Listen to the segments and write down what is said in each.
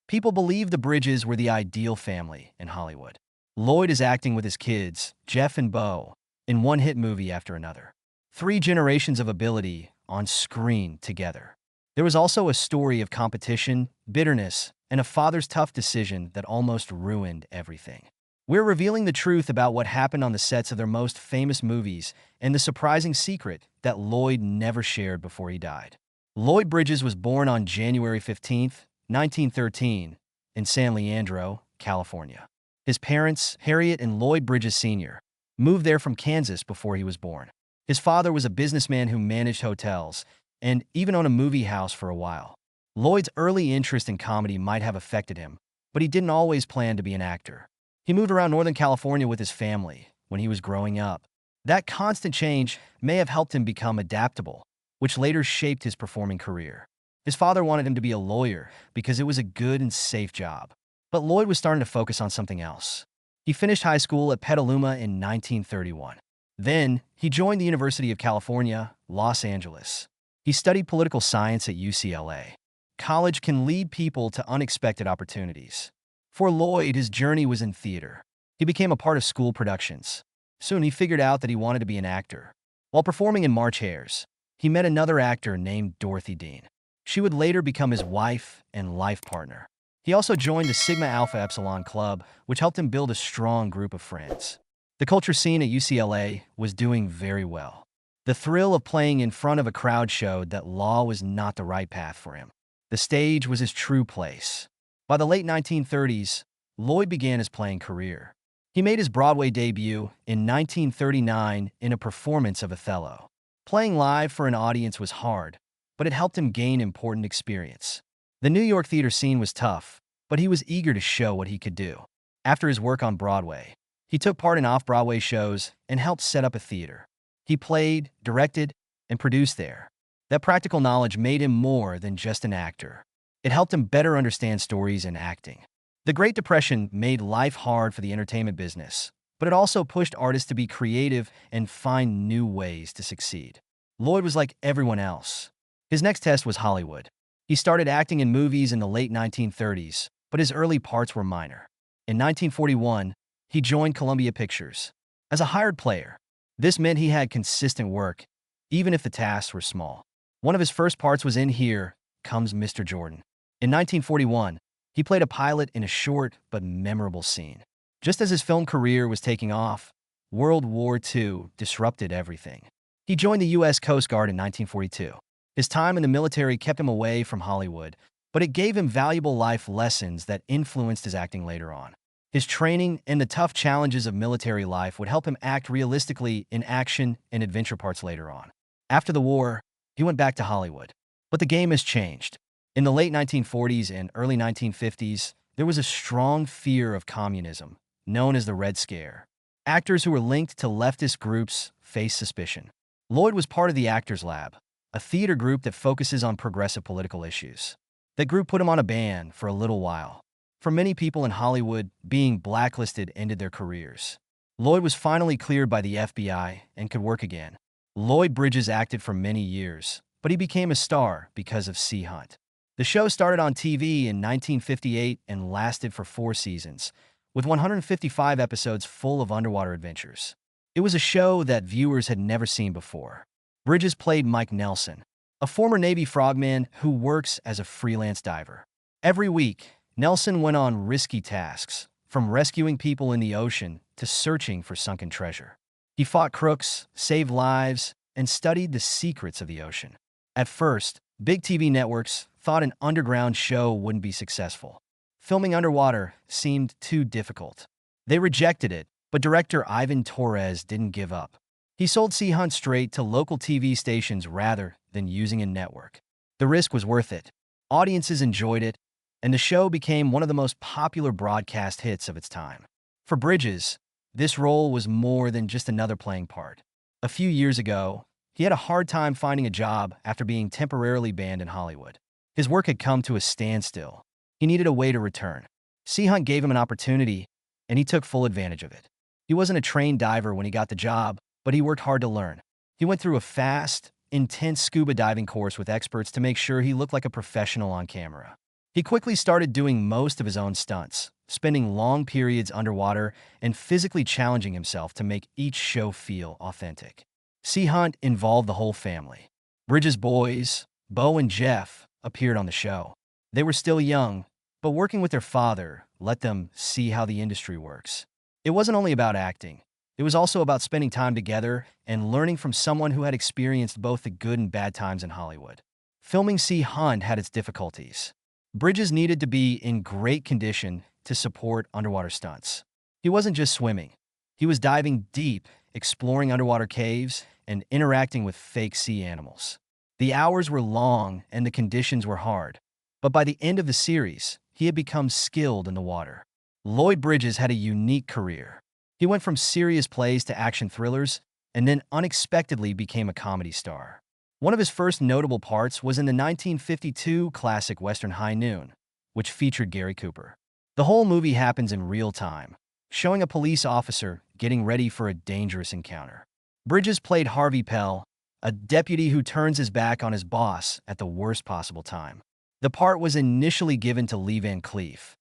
People believe the Bridges were the ideal family in Hollywood. Lloyd is acting with his kids, Jeff and Beau, in one hit movie after another. 3 generations of ability on screen together. There was also a story of competition, bitterness, and a father's tough decision that almost ruined everything. We're revealing the truth about what happened on the sets of their most famous movies and the surprising secret that Lloyd never shared before he died. Lloyd Bridges was born on January 15, 1913, in San Leandro, California. His parents, Harriet and Lloyd Bridges Sr., moved there from Kansas before he was born. His father was a businessman who managed hotels and even owned a movie house for a while. Lloyd's early interest in comedy might have affected him, but he didn't always plan to be an actor. He moved around Northern California with his family when he was growing up. That constant change may have helped him become adaptable, which later shaped his performing career. His father wanted him to be a lawyer because it was a good and safe job. But Lloyd was starting to focus on something else. He finished high school at Petaluma in 1931. Then, he joined the University of California, Los Angeles. He studied political science at UCLA. College can lead people to unexpected opportunities. For Lloyd, his journey was in theater. He became a part of school productions. Soon he figured out that he wanted to be an actor. While performing in March Hares, he met another actor named Dorothy Dean. She would later become his wife and life partner. He also joined the Sigma Alpha Epsilon Club, which helped him build a strong group of friends. The culture scene at UCLA was doing very well. The thrill of playing in front of a crowd showed that law was not the right path for him. The stage was his true place. By the late 1930s, Lloyd began his playing career. He made his Broadway debut in 1939 in a performance of Othello. Playing live for an audience was hard, but it helped him gain important experience. The New York theater scene was tough, but he was eager to show what he could do. After his work on Broadway, he took part in off-Broadway shows and helped set up a theater. He played, directed, and produced there. That practical knowledge made him more than just an actor. It helped him better understand stories and acting. The Great Depression made life hard for the entertainment business, but it also pushed artists to be creative and find new ways to succeed. Lloyd was like everyone else. His next test was Hollywood. He started acting in movies in the late 1930s, but his early parts were minor. In 1941, he joined Columbia Pictures as a hired player. This meant he had consistent work, even if the tasks were small. One of his first parts was in Here Comes Mr. Jordan. In 1941, he played a pilot in a short but memorable scene. Just as his film career was taking off, World War II disrupted everything. He joined the U.S. Coast Guard in 1942. His time in the military kept him away from Hollywood, but it gave him valuable life lessons that influenced his acting later on. His training and the tough challenges of military life would help him act realistically in action and adventure parts later on. After the war, he went back to Hollywood. But the game has changed. In the late 1940s and early 1950s, there was a strong fear of communism, known as the Red Scare. Actors who were linked to leftist groups faced suspicion. Lloyd was part of the Actors Lab, a theater group that focuses on progressive political issues. That group put him on a ban for a little while. For many people in Hollywood, being blacklisted ended their careers. Lloyd was finally cleared by the FBI and could work again. Lloyd Bridges acted for many years, but he became a star because of Sea Hunt. The show started on TV in 1958 and lasted for 4 seasons, with 155 episodes full of underwater adventures. It was a show that viewers had never seen before. Bridges played Mike Nelson, a former Navy frogman who works as a freelance diver. Every week, Nelson went on risky tasks, from rescuing people in the ocean to searching for sunken treasure. He fought crooks, saved lives, and studied the secrets of the ocean. At first, big TV networks thought an underground show wouldn't be successful. Filming underwater seemed too difficult. They rejected it, but director Ivan Torres didn't give up. He sold Sea Hunt straight to local TV stations rather than using a network. The risk was worth it. Audiences enjoyed it, and the show became one of the most popular broadcast hits of its time. For Bridges, this role was more than just another playing part. A few years ago, he had a hard time finding a job after being temporarily banned in Hollywood. His work had come to a standstill. He needed a way to return. Sea Hunt gave him an opportunity, and he took full advantage of it. He wasn't a trained diver when he got the job, but he worked hard to learn. He went through a fast, intense scuba diving course with experts to make sure he looked like a professional on camera. He quickly started doing most of his own stunts, spending long periods underwater and physically challenging himself to make each show feel authentic. Sea Hunt involved the whole family. Bridges' boys, Beau and Jeff, appeared on the show. They were still young, but working with their father let them see how the industry works. It wasn't only about acting. It was also about spending time together and learning from someone who had experienced both the good and bad times in Hollywood. Filming Sea Hunt had its difficulties. Bridges needed to be in great condition to support underwater stunts. He wasn't just swimming. He was diving deep, exploring underwater caves, and interacting with fake sea animals. The hours were long and the conditions were hard. But by the end of the series, he had become skilled in the water. Lloyd Bridges had a unique career. He went from serious plays to action thrillers, and then unexpectedly became a comedy star. One of his first notable parts was in the 1952 classic Western High Noon, which featured Gary Cooper. The whole movie happens in real time, showing a police officer getting ready for a dangerous encounter. Bridges played Harvey Pell, a deputy who turns his back on his boss at the worst possible time. The part was initially given to Lee Van Cleef,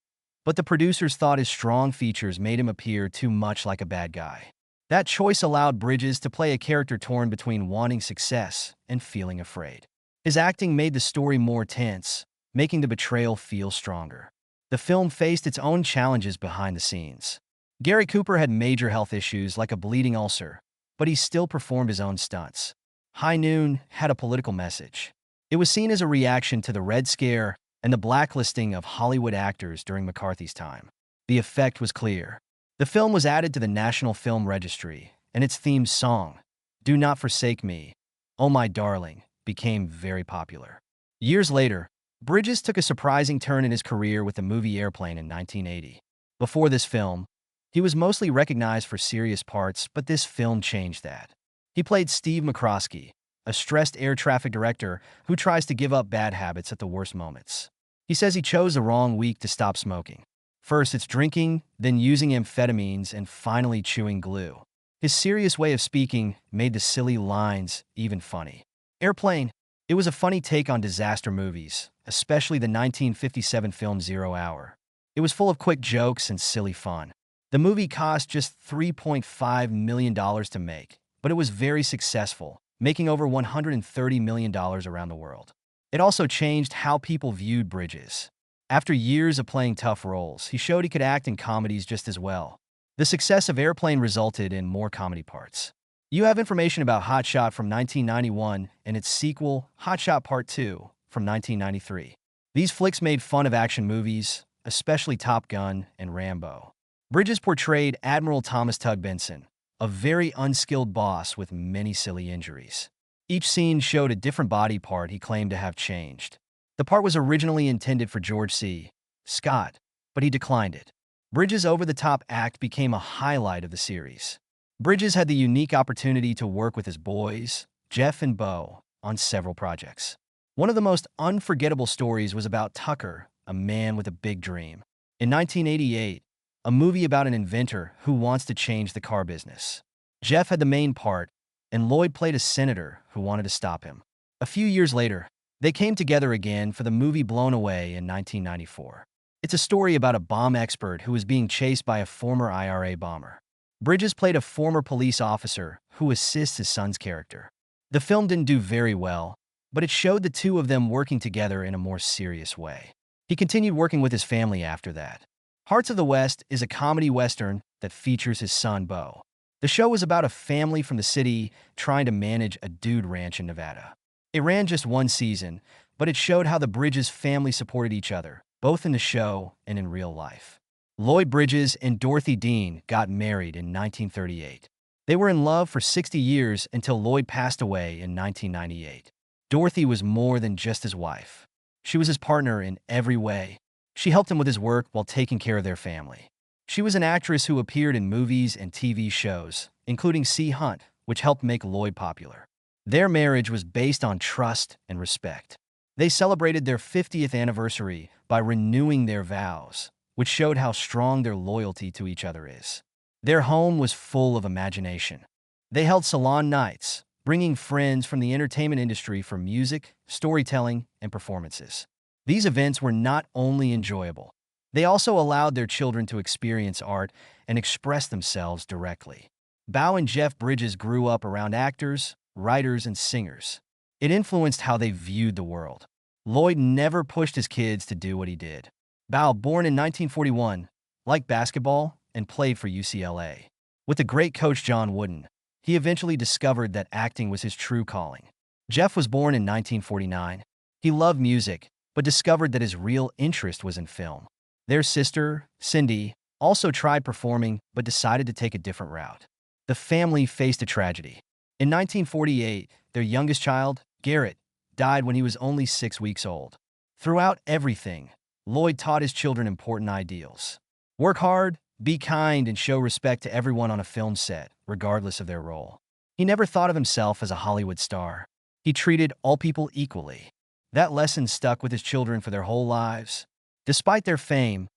but the producers thought his strong features made him appear too much like a bad guy. That choice allowed Bridges to play a character torn between wanting success and feeling afraid. His acting made the story more tense, making the betrayal feel stronger. The film faced its own challenges behind the scenes. Gary Cooper had major health issues like a bleeding ulcer, but he still performed his own stunts. High Noon had a political message. It was seen as a reaction to the Red Scare and the blacklisting of Hollywood actors during McCarthy's time. The effect was clear. The film was added to the National Film Registry, and its theme song, "Do Not Forsake Me, Oh My Darling," became very popular. Years later, Bridges took a surprising turn in his career with the movie Airplane in 1980. Before this film, he was mostly recognized for serious parts, but this film changed that. He played Steve McCroskey, a stressed air traffic director who tries to give up bad habits at the worst moments. He says he chose the wrong week to stop smoking. First, it's drinking, then using amphetamines, and finally chewing glue. His serious way of speaking made the silly lines even funny. Airplane. It was a funny take on disaster movies, especially the 1957 film 0 Hour. It was full of quick jokes and silly fun. The movie cost just $3.5 million to make, but it was very successful, making over $130 million around the world. It also changed how people viewed Bridges. After years of playing tough roles, he showed he could act in comedies just as well. The success of Airplane resulted in more comedy parts. You have information about Hot Shot from 1991 and its sequel, Hot Shot Part 2, from 1993. These flicks made fun of action movies, especially Top Gun and Rambo. Bridges portrayed Admiral Thomas Tug Benson, a very unskilled boss with many silly injuries. Each scene showed a different body part he claimed to have changed. The part was originally intended for George C. Scott, but he declined it. Bridges' over-the-top act became a highlight of the series. Bridges had the unique opportunity to work with his boys, Jeff and Beau, on several projects. One of the most unforgettable stories was about Tucker, a man with a big dream. In 1988, a movie about an inventor who wants to change the car business. Jeff had the main part, and Lloyd played a senator who wanted to stop him. A few years later, they came together again for the movie Blown Away in 1994. It's a story about a bomb expert who was being chased by a former IRA bomber. Bridges played a former police officer who assists his son's character. The film didn't do very well, but it showed the two of them working together in a more serious way. He continued working with his family after that. Hearts of the West is a comedy western that features his son, Beau. The show was about a family from the city trying to manage a dude ranch in Nevada. It ran just one season, but it showed how the Bridges family supported each other, both in the show and in real life. Lloyd Bridges and Dorothy Dean got married in 1938. They were in love for 60 years until Lloyd passed away in 1998. Dorothy was more than just his wife. She was his partner in every way. She helped him with his work while taking care of their family. She was an actress who appeared in movies and TV shows, including Sea Hunt, which helped make Lloyd popular. Their marriage was based on trust and respect. They celebrated their 50th anniversary by renewing their vows, which showed how strong their loyalty to each other is. Their home was full of imagination. They held salon nights, bringing friends from the entertainment industry for music, storytelling, and performances. These events were not only enjoyable, they also allowed their children to experience art and express themselves directly. Beau and Jeff Bridges grew up around actors, writers, and singers. It influenced how they viewed the world. Lloyd never pushed his kids to do what he did. Beau, born in 1941, liked basketball and played for UCLA. With the great coach John Wooden, he eventually discovered that acting was his true calling. Jeff was born in 1949. He loved music, but discovered that his real interest was in film. Their sister, Cindy, also tried performing but decided to take a different route. The family faced a tragedy. In 1948, their youngest child, Garrett, died when he was only 6 weeks old. Throughout everything, Lloyd taught his children important ideals. Work hard, be kind, and show respect to everyone on a film set, regardless of their role. He never thought of himself as a Hollywood star. He treated all people equally. That lesson stuck with his children for their whole lives. Despite their fame,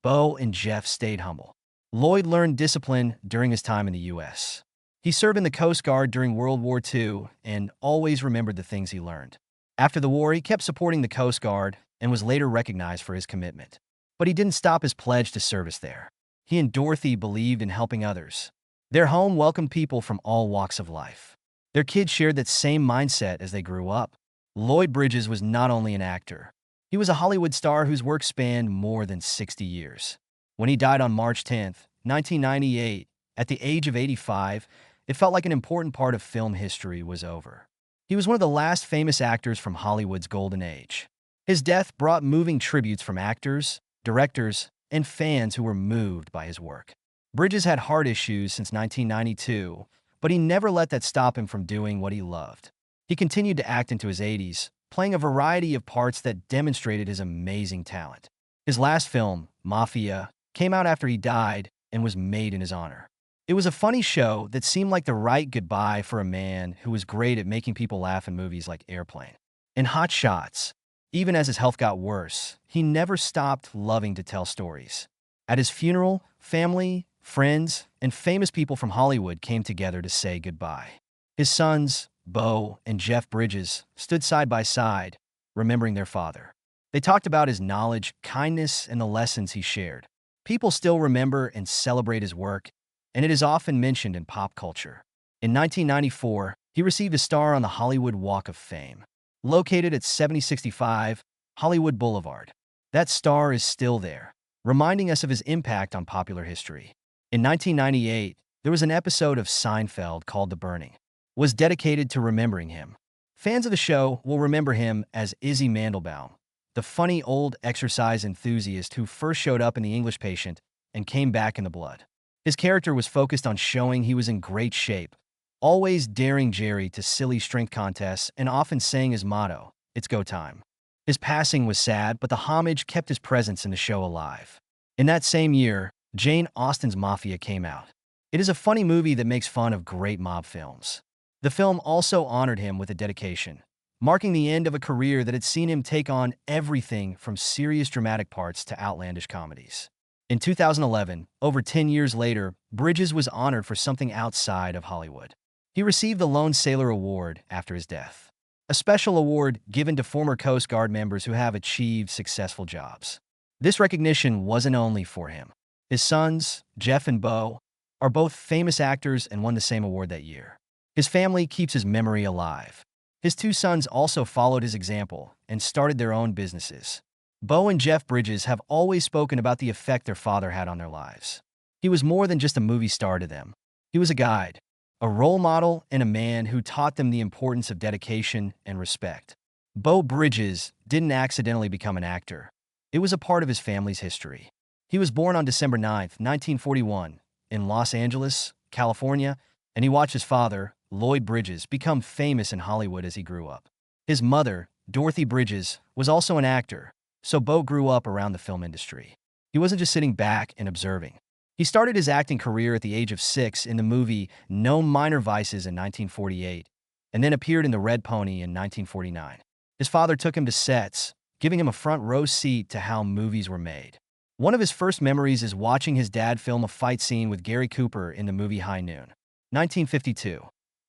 Beau and Jeff stayed humble. Lloyd learned discipline during his time in the U.S. He served in the Coast Guard during World War II and always remembered the things he learned. After the war, he kept supporting the Coast Guard and was later recognized for his commitment. But he didn't stop his pledge to service there. He and Dorothy believed in helping others. Their home welcomed people from all walks of life. Their kids shared that same mindset as they grew up. Lloyd Bridges was not only an actor. He was a Hollywood star whose work spanned more than 60 years. When he died on March 10, 1998, at the age of 85, it felt like an important part of film history was over. He was one of the last famous actors from Hollywood's golden age. His death brought moving tributes from actors, directors, and fans who were moved by his work. Bridges had heart issues since 1992, but he never let that stop him from doing what he loved. He continued to act into his 80s, playing a variety of parts that demonstrated his amazing talent. His last film, Mafia, came out after he died and was made in his honor. It was a funny show that seemed like the right goodbye for a man who was great at making people laugh in movies like Airplane. In Hot Shots, even as his health got worse, he never stopped loving to tell stories. At his funeral, family, friends, and famous people from Hollywood came together to say goodbye. His sons, Beau and Jeff Bridges, stood side by side, remembering their father. They talked about his knowledge, kindness, and the lessons he shared. People still remember and celebrate his work, and it is often mentioned in pop culture. In 1994, he received a star on the Hollywood Walk of Fame, located at 7065 Hollywood Boulevard. That star is still there, reminding us of his impact on popular history. In 1998, there was an episode of Seinfeld called The Burning. It was dedicated to remembering him. Fans of the show will remember him as Izzy Mandelbaum, the funny old exercise enthusiast who first showed up in The English Patient and came back in The Blood. His character was focused on showing he was in great shape, always daring Jerry to silly strength contests and often saying his motto, "It's go time." His passing was sad, but the homage kept his presence in the show alive. In that same year, Jane Austen's Mafia came out. It is a funny movie that makes fun of great mob films. The film also honored him with a dedication, marking the end of a career that had seen him take on everything from serious dramatic parts to outlandish comedies. In 2011, over 10 years later, Bridges was honored for something outside of Hollywood. He received the Lone Sailor Award after his death, a special award given to former Coast Guard members who have achieved successful jobs. This recognition wasn't only for him. His sons, Jeff and Beau, are both famous actors and won the same award that year. His family keeps his memory alive. His two sons also followed his example and started their own businesses. Beau and Jeff Bridges have always spoken about the effect their father had on their lives. He was more than just a movie star to them. He was a guide, a role model, and a man who taught them the importance of dedication and respect. Beau Bridges didn't accidentally become an actor. It was a part of his family's history. He was born on December 9, 1941, in Los Angeles, California, and he watched his father, Lloyd Bridges, become famous in Hollywood as he grew up. His mother, Dorothy Bridges, was also an actor, so Beau grew up around the film industry. He wasn't just sitting back and observing. He started his acting career at the age of 6 in the movie No Minor Vices in 1948, and then appeared in The Red Pony in 1949. His father took him to sets, giving him a front row seat to how movies were made. One of his first memories is watching his dad film a fight scene with Gary Cooper in the movie High Noon, 1952.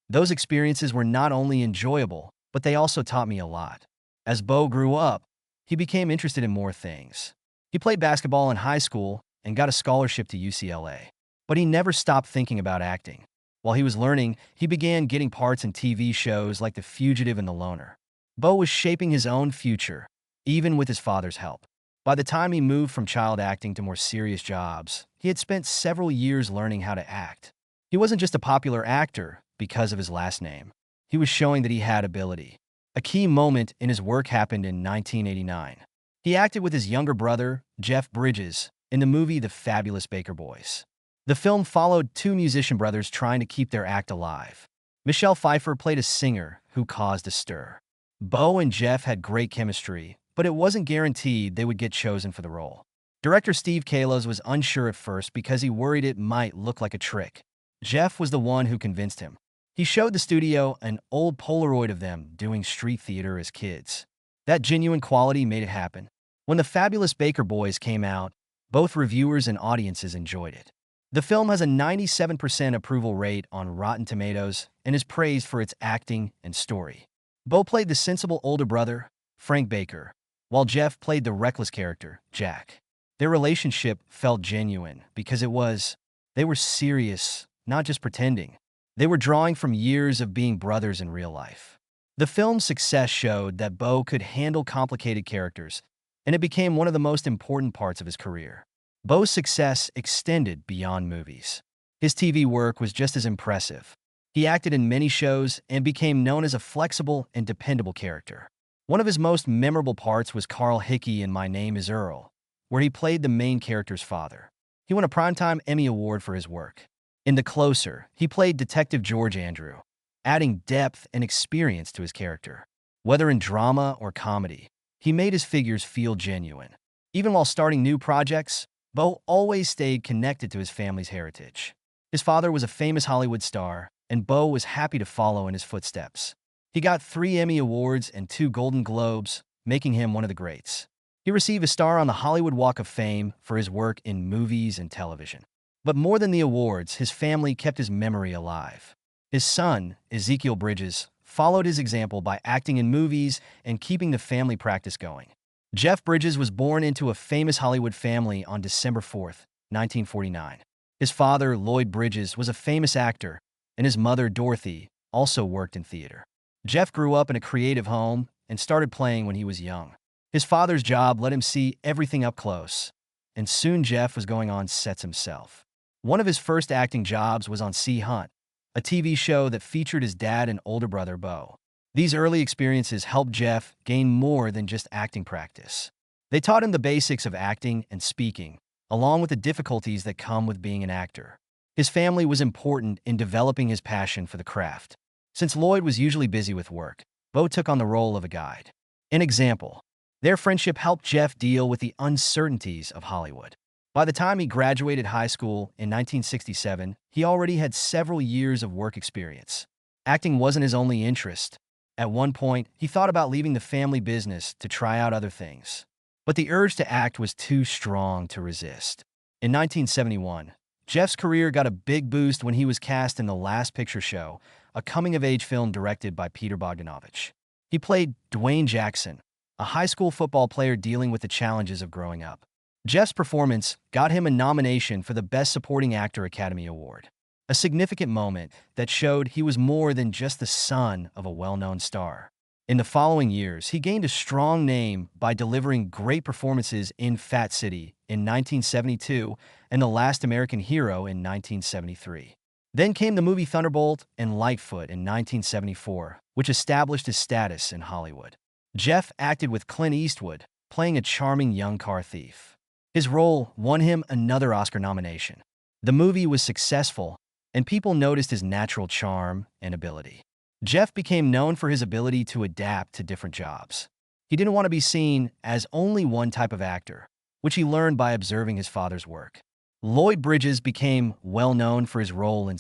Those experiences were not only enjoyable, but they also taught me a lot. As Beau grew up, he became interested in more things. He played basketball in high school and got a scholarship to UCLA. But he never stopped thinking about acting. While he was learning, he began getting parts in TV shows like The Fugitive and The Loner. Beau was shaping his own future, even with his father's help. By the time he moved from child acting to more serious jobs, he had spent several years learning how to act. He wasn't just a popular actor because of his last name. He was showing that he had ability. A key moment in his work happened in 1989. He acted with his younger brother, Jeff Bridges, in the movie The Fabulous Baker Boys. The film followed two musician brothers trying to keep their act alive. Michelle Pfeiffer played a singer who caused a stir. Beau and Jeff had great chemistry, but it wasn't guaranteed they would get chosen for the role. Director Steve Kalos was unsure at first because he worried it might look like a trick. Jeff was the one who convinced him. He showed the studio an old Polaroid of them doing street theater as kids. That genuine quality made it happen. When The Fabulous Baker Boys came out, both reviewers and audiences enjoyed it. The film has a 97% approval rate on Rotten Tomatoes and is praised for its acting and story. Beau played the sensible older brother, Frank Baker, while Jeff played the reckless character, Jack. Their relationship felt genuine because they were serious, not just pretending. They were drawing from years of being brothers in real life. The film's success showed that Beau could handle complicated characters, and it became one of the most important parts of his career. Beau's success extended beyond movies. His TV work was just as impressive. He acted in many shows and became known as a flexible and dependable character. One of his most memorable parts was Carl Hickey in My Name is Earl, where he played the main character's father. He won a Primetime Emmy Award for his work. In The Closer, he played Detective George Andrew, adding depth and experience to his character. Whether in drama or comedy, he made his figures feel genuine. Even while starting new projects, Beau always stayed connected to his family's heritage. His father was a famous Hollywood star, and Beau was happy to follow in his footsteps. He got 3 Emmy Awards and 2 Golden Globes, making him one of the greats. He received a star on the Hollywood Walk of Fame for his work in movies and television. But more than the awards, his family kept his memory alive. His son, Ezekiel Bridges, followed his example by acting in movies and keeping the family practice going. Jeff Bridges was born into a famous Hollywood family on December 4, 1949. His father, Lloyd Bridges, was a famous actor, and his mother, Dorothy, also worked in theater. Jeff grew up in a creative home and started playing when he was young. His father's job let him see everything up close, and soon Jeff was going on sets himself. One of his first acting jobs was on Sea Hunt, a TV show that featured his dad and older brother, Beau. These early experiences helped Jeff gain more than just acting practice. They taught him the basics of acting and speaking, along with the difficulties that come with being an actor. His family was important in developing his passion for the craft. Since Lloyd was usually busy with work, Beau took on the role of a guide. An example, their friendship helped Jeff deal with the uncertainties of Hollywood. By the time he graduated high school in 1967, he already had several years of work experience. Acting wasn't his only interest. At one point, he thought about leaving the family business to try out other things. But the urge to act was too strong to resist. In 1971, Jeff's career got a big boost when he was cast in The Last Picture Show, a coming-of-age film directed by Peter Bogdanovich. He played Dwayne Jackson, a high school football player dealing with the challenges of growing up. Jeff's performance got him a nomination for the Best Supporting Actor Academy Award, a significant moment that showed he was more than just the son of a well-known star. In the following years, he gained a strong name by delivering great performances in Fat City in 1972 and The Last American Hero in 1973. Then came the movie Thunderbolt and Lightfoot in 1974, which established his status in Hollywood. Jeff acted with Clint Eastwood, playing a charming young car thief. His role won him another Oscar nomination. The movie was successful, and people noticed his natural charm and ability. Jeff became known for his ability to adapt to different jobs. He didn't want to be seen as only one type of actor, which he learned by observing his father's work. Lloyd Bridges became well known for his role in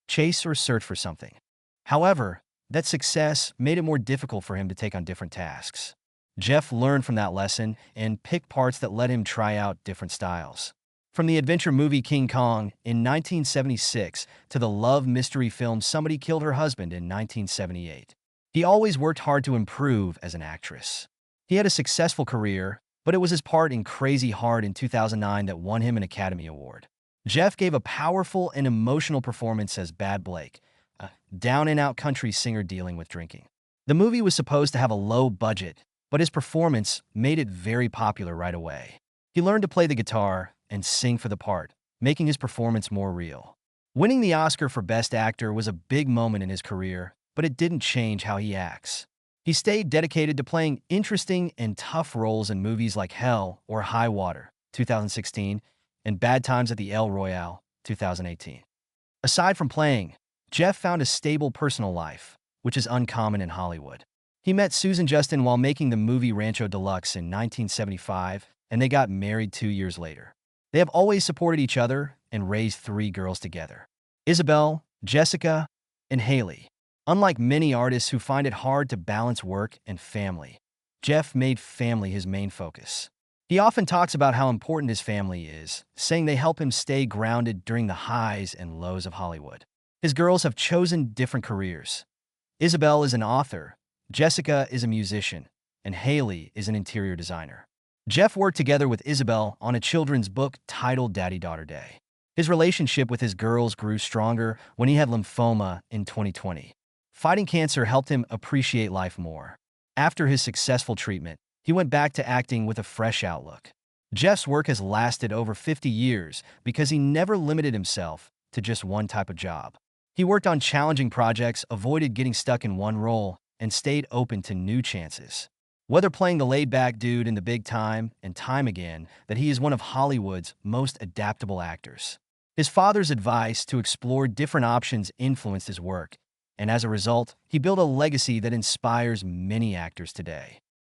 Chase or Search for Something. However, that success made it more difficult for him to take on different tasks. Jeff learned from that lesson and picked parts that let him try out different styles. From the adventure movie King Kong in 1976 to the love mystery film Somebody Killed Her Husband in 1978, he always worked hard to improve as an actress. He had a successful career, but it was his part in Crazy Heart in 2009 that won him an Academy Award. Jeff gave a powerful and emotional performance as Bad Blake, a down-and-out country singer dealing with drinking. The movie was supposed to have a low budget, but his performance made it very popular right away. He learned to play the guitar and sing for the part, making his performance more real. Winning the Oscar for Best Actor was a big moment in his career, but it didn't change how he acts. He stayed dedicated to playing interesting and tough roles in movies like Hell or High Water, 2016, and Bad Times at the El Royale, 2018. Aside from playing, Jeff found a stable personal life, which is uncommon in Hollywood. He met Susan Justin while making the movie Rancho Deluxe in 1975, and they got married 2 years later. They have always supported each other and raised 3 girls together: Isabel, Jessica, and Haley. Unlike many artists who find it hard to balance work and family, Jeff made family his main focus. He often talks about how important his family is, saying they help him stay grounded during the highs and lows of Hollywood. His girls have chosen different careers. Isabel is an author, Jessica is a musician, and Haley is an interior designer. Jeff worked together with Isabel on a children's book titled Daddy-Daughter Day. His relationship with his girls grew stronger when he had lymphoma in 2020. Fighting cancer helped him appreciate life more. After his successful treatment, he went back to acting with a fresh outlook. Jeff's work has lasted over 50 years because he never limited himself to just one type of job. He worked on challenging projects, avoided getting stuck in one role, and stayed open to new chances. Whether playing the laid-back dude in The Big Time and time again, that he is one of Hollywood's most adaptable actors. His father's advice to explore different options influenced his work, and as a result, he built a legacy that inspires many actors today.